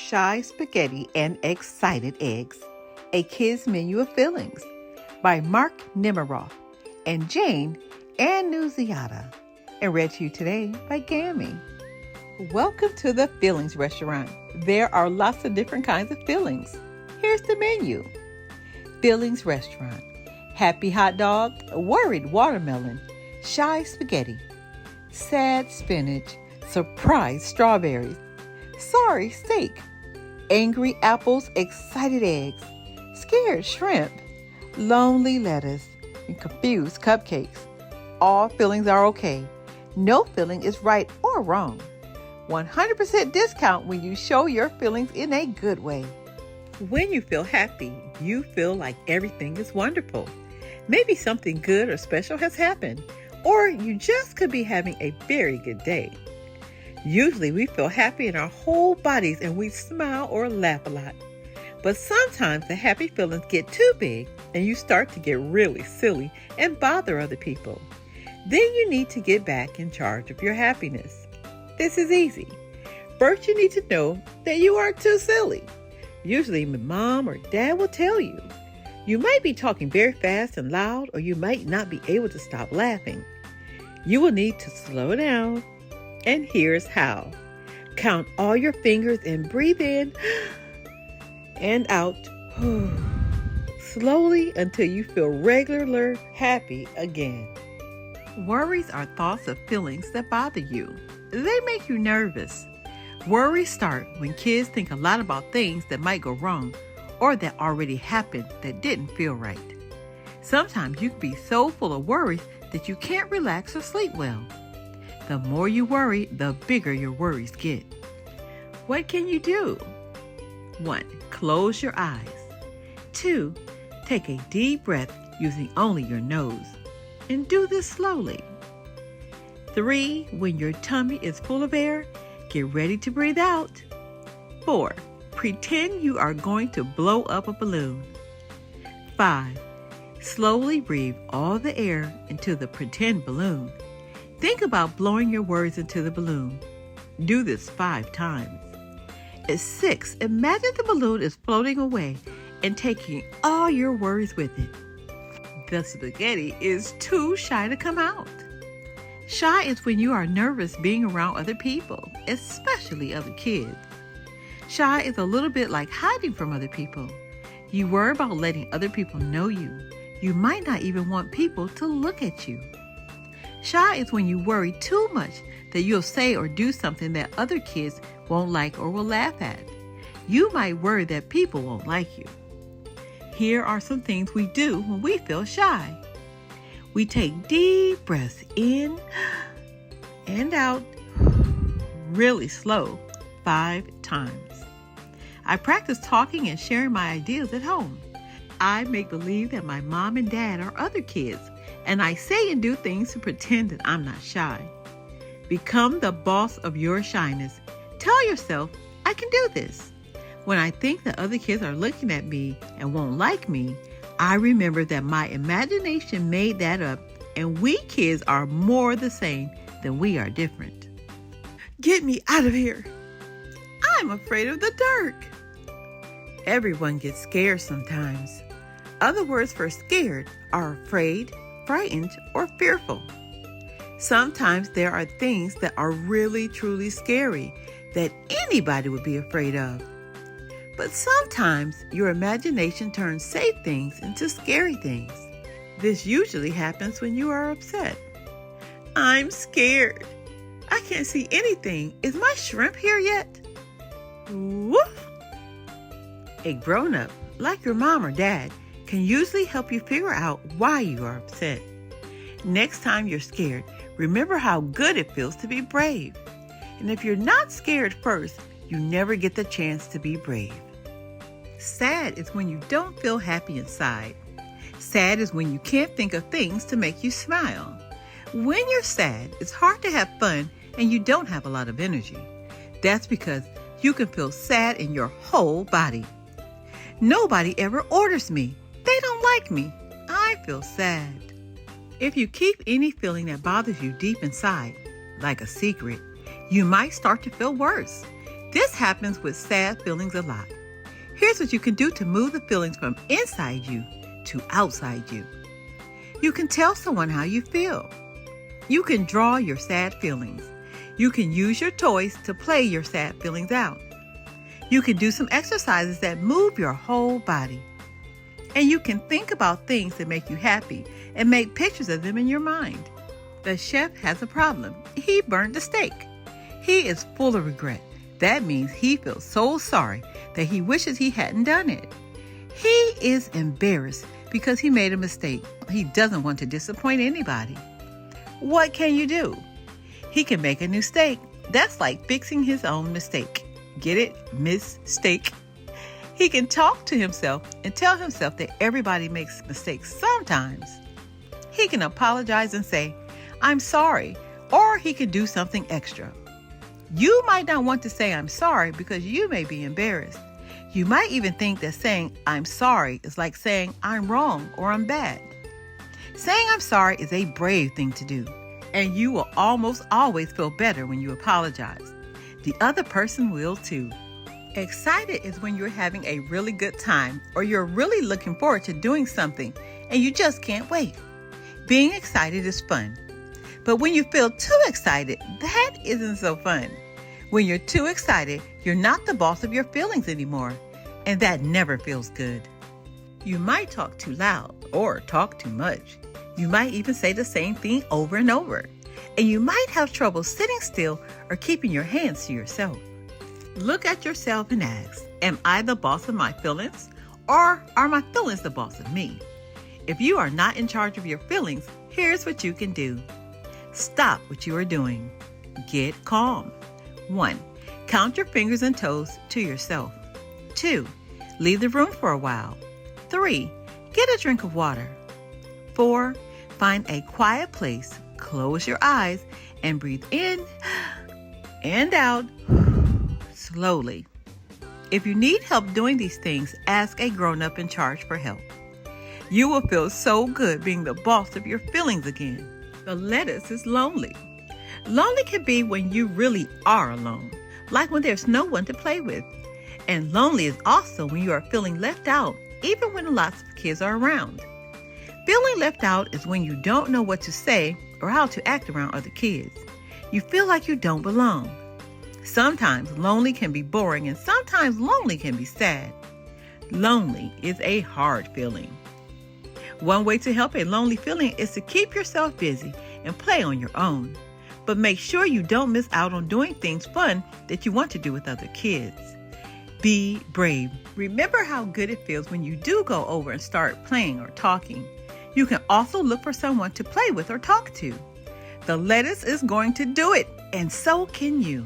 Shy Spaghetti and Excited Eggs, A Kid's Menu of Feelings by Mark Nemiroff and Jane Annunziata, and read to you today by Gammy. Welcome to the Feelings Restaurant. There are lots of different kinds of feelings. Here's the menu. Feelings Restaurant: happy hot dog, worried watermelon, shy spaghetti, sad spinach, surprise strawberries, sorry steak, angry apples, excited eggs, scared shrimp, lonely lettuce, and confused cupcakes. All feelings are okay. No feeling is right or wrong. 100% discount when you show your feelings in a good way. When you feel happy, you feel like everything is wonderful. Maybe something good or special has happened, or you just could be having a very good day. Usually we feel happy in our whole bodies and we smile or laugh a lot. But sometimes the happy feelings get too big and you start to get really silly and bother other people. Then you need to get back in charge of your happiness. This is easy. First, you need to know that you aren't too silly. Usually mom or dad will tell you. You might be talking very fast and loud, or you might not be able to stop laughing. You will need to slow down. And here's how. Count all your fingers and breathe in and out slowly until you feel regular happy again. Worries are thoughts or feelings that bother you. They make you nervous. Worries start when kids think a lot about things that might go wrong or that already happened that didn't feel right. Sometimes you can be so full of worries that you can't relax or sleep well. The more you worry, the bigger your worries get. What can you do? 1. Close your eyes. 2. Take a deep breath using only your nose. And do this slowly. 3. When your tummy is full of air, get ready to breathe out. 4. Pretend you are going to blow up a balloon. 5. Slowly breathe all the air into the pretend balloon. Think about blowing your words into the balloon. Do this 5 times. At 6, imagine the balloon is floating away and taking all your worries with it. The spaghetti is too shy to come out. Shy is when you are nervous being around other people, especially other kids. Shy is a little bit like hiding from other people. You worry about letting other people know you. You might not even want people to look at you. Shy is when you worry too much that you'll say or do something that other kids won't like or will laugh at. You might worry that people won't like you. Here are some things we do when we feel shy. We take deep breaths in and out really slow 5 times. I practice talking and sharing my ideas at home. I make believe that my mom and dad are other kids, and I say and do things to pretend that I'm not shy. Become the boss of your shyness. Tell yourself, I can do this. When I think that other kids are looking at me and won't like me, I remember that my imagination made that up, and we kids are more the same than we are different. Get me out of here. I'm afraid of the dark. Everyone gets scared sometimes. Other words for scared are afraid, frightened, or fearful. Sometimes there are things that are really, truly scary that anybody would be afraid of. But sometimes your imagination turns safe things into scary things. This usually happens when you are upset. I'm scared. I can't see anything. Is my shrimp here yet? Woof! A grown-up, like your mom or dad, can usually help you figure out why you are upset. Next time you're scared, remember how good it feels to be brave. And if you're not scared first, you never get the chance to be brave. Sad is when you don't feel happy inside. Sad is when you can't think of things to make you smile. When you're sad, it's hard to have fun and you don't have a lot of energy. That's because you can feel sad in your whole body. Nobody ever orders me. They don't like me. I feel sad. If you keep any feeling that bothers you deep inside, like a secret, you might start to feel worse. This happens with sad feelings a lot. Here's what you can do to move the feelings from inside you to outside you. You can tell someone how you feel. You can draw your sad feelings. You can use your toys to play your sad feelings out. You can do some exercises that move your whole body. And you can think about things that make you happy and make pictures of them in your mind. The chef has a problem. He burned the steak. He is full of regret. That means he feels so sorry that he wishes he hadn't done it. He is embarrassed because he made a mistake. He doesn't want to disappoint anybody. What can you do? He can make a new steak. That's like fixing his own mistake. Get it? Mistake. He can talk to himself and tell himself that everybody makes mistakes sometimes. He can apologize and say, "I'm sorry," or he can do something extra. You might not want to say "I'm sorry" because you may be embarrassed. You might even think that saying "I'm sorry" is like saying "I'm wrong" or "I'm bad." Saying "I'm sorry" is a brave thing to do, and you will almost always feel better when you apologize. The other person will too. Excited is when you're having a really good time or you're really looking forward to doing something and you just can't wait. Being excited is fun. But when you feel too excited, that isn't so fun. When you're too excited, you're not the boss of your feelings anymore, and that never feels good. You might talk too loud or talk too much. You might even say the same thing over and over. And you might have trouble sitting still or keeping your hands to yourself. Look at yourself and ask, am I the boss of my feelings, or are my feelings the boss of me? If you are not in charge of your feelings, here's what you can do. Stop what you are doing. Get calm. 1. Count your fingers and toes to yourself. 2. Leave the room for a while. 3. Get a drink of water. 4. Find a quiet place, close your eyes, and breathe in and out slowly. If you need help doing these things, ask a grown-up in charge for help. You will feel so good being the boss of your feelings again. The lettuce is lonely. Lonely can be when you really are alone, like when there's no one to play with. And lonely is also when you are feeling left out, even when lots of kids are around. Feeling left out is when you don't know what to say or how to act around other kids. You feel like you don't belong. Sometimes lonely can be boring and sometimes lonely can be sad. Lonely is a hard feeling. One way to help a lonely feeling is to keep yourself busy and play on your own. But make sure you don't miss out on doing things fun that you want to do with other kids. Be brave. Remember how good it feels when you do go over and start playing or talking. You can also look for someone to play with or talk to. The lettuce is going to do it, and so can you.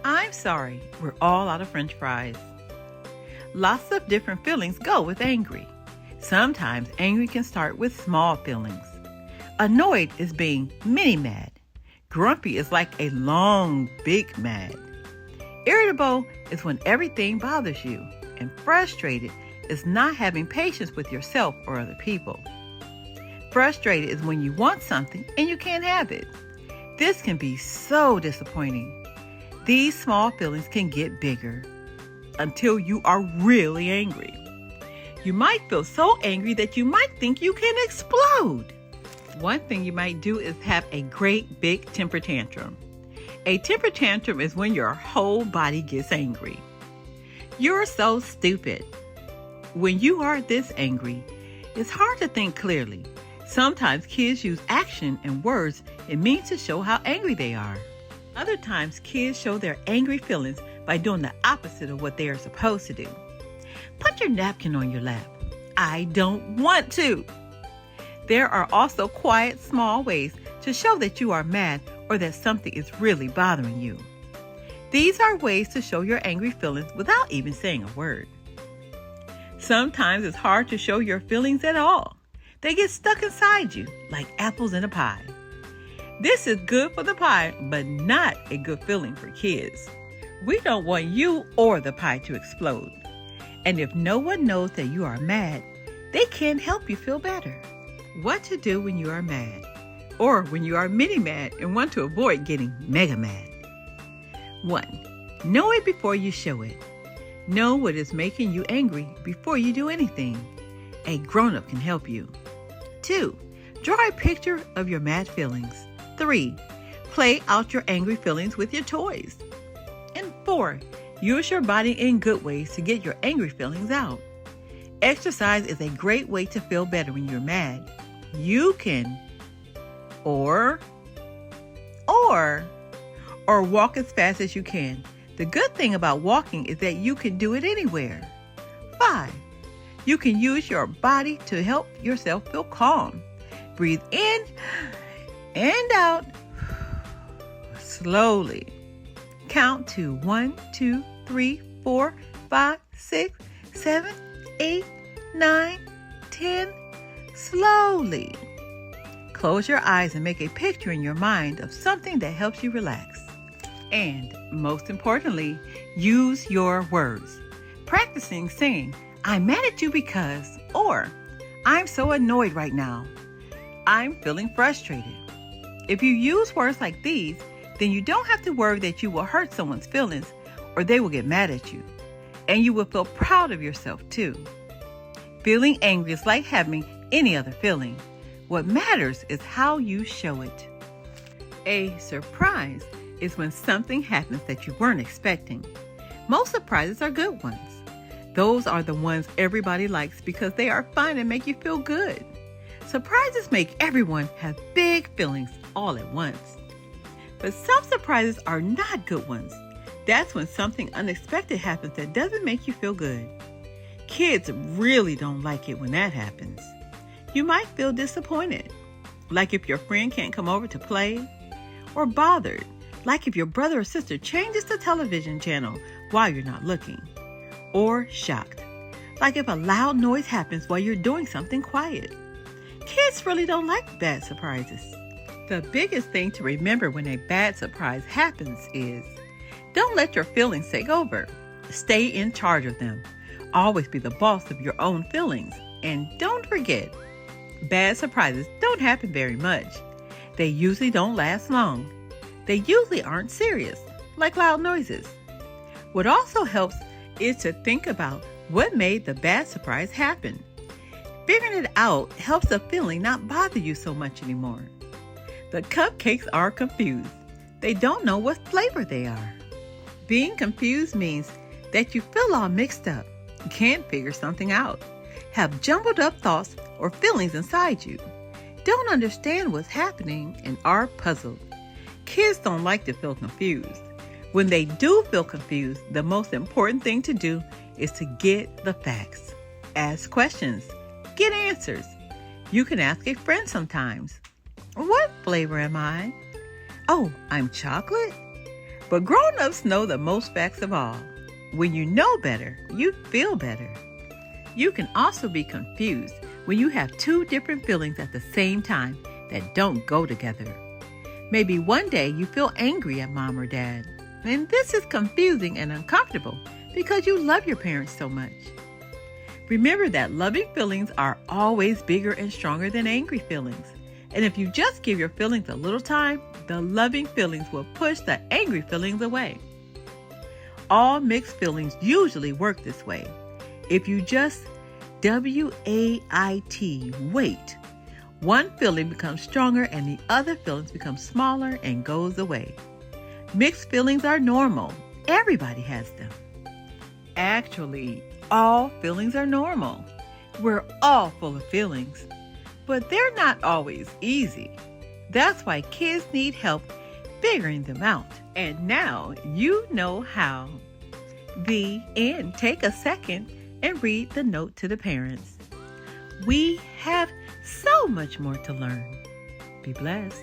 I'm sorry, we're all out of French fries. Lots of different feelings go with angry. Sometimes angry can start with small feelings. Annoyed is being mini mad. Grumpy is like a long, big mad. Irritable is when everything bothers you. And frustrated is not having patience with yourself or other people. Frustrated is when you want something and you can't have it. This can be so disappointing. These small feelings can get bigger until you are really angry. You might feel so angry that you might think you can explode. One thing you might do is have a great big temper tantrum. A temper tantrum is when your whole body gets angry. You're so stupid. When you are this angry, it's hard to think clearly. Sometimes kids use action and words it means to show how angry they are. Other times, kids show their angry feelings by doing the opposite of what they are supposed to do. Put your napkin on your lap. I don't want to. There are also quiet, small ways to show that you are mad or that something is really bothering you. These are ways to show your angry feelings without even saying a word. Sometimes it's hard to show your feelings at all. They get stuck inside you like apples in a pie. This is good for the pie, but not a good feeling for kids. We don't want you or the pie to explode. And if no one knows that you are mad, they can't help you feel better. What to do when you are mad, or when you are mini mad and want to avoid getting mega mad. 1. Know it before you show it. Know what is making you angry before you do anything. A grown-up can help you. 2. Draw a picture of your mad feelings. 3. Play out your angry feelings with your toys. And 4. Use your body in good ways to get your angry feelings out. Exercise is a great way to feel better when you're mad. You can or walk as fast as you can. The good thing about walking is that you can do it anywhere. 5. You can use your body to help yourself feel calm. Breathe in and out slowly. Count to 1, 2, 3, 4, 5, 6, 7, 8, 9, 10. Slowly. Close your eyes and make a picture in your mind of something that helps you relax. And most importantly, use your words. Practicing saying, "I'm mad at you because," or "I'm so annoyed right now." "I'm feeling frustrated." If you use words like these, then you don't have to worry that you will hurt someone's feelings or they will get mad at you. And you will feel proud of yourself too. Feeling angry is like having any other feeling. What matters is how you show it. A surprise is when something happens that you weren't expecting. Most surprises are good ones. Those are the ones everybody likes because they are fun and make you feel good. Surprises make everyone have big feelings all at once. But some surprises are not good ones. That's when something unexpected happens that doesn't make you feel good. Kids really don't like it when that happens. You might feel disappointed, like if your friend can't come over to play, or bothered, like if your brother or sister changes the television channel while you're not looking, or shocked, like if a loud noise happens while you're doing something quiet. Kids really don't like bad surprises. The biggest thing to remember when a bad surprise happens is, don't let your feelings take over. Stay in charge of them. Always be the boss of your own feelings. And don't forget, bad surprises don't happen very much. They usually don't last long. They usually aren't serious, like loud noises. What also helps is to think about what made the bad surprise happen. Figuring it out helps the feeling not bother you so much anymore. The cupcakes are confused. They don't know what flavor they are. Being confused means that you feel all mixed up, can't figure something out, have jumbled up thoughts or feelings inside you, don't understand what's happening, and are puzzled. Kids don't like to feel confused. When they do feel confused, the most important thing to do is to get the facts. Ask questions. Get answers. You can ask a friend sometimes. What flavor am I? Oh, I'm chocolate? But grown-ups know the most facts of all. When you know better, you feel better. You can also be confused when you have two different feelings at the same time that don't go together. Maybe one day you feel angry at mom or dad, and this is confusing and uncomfortable because you love your parents so much. Remember that loving feelings are always bigger and stronger than angry feelings. And if you just give your feelings a little time, the loving feelings will push the angry feelings away. All mixed feelings usually work this way. If you just wait, one feeling becomes stronger and the other feelings become smaller and goes away. Mixed feelings are normal. Everybody has them. Actually, all feelings are normal. We're all full of feelings, but they're not always easy. That's why kids need help figuring them out. And now you know how. The end. Take a second and read the note to the parents. We have so much more to learn. Be blessed.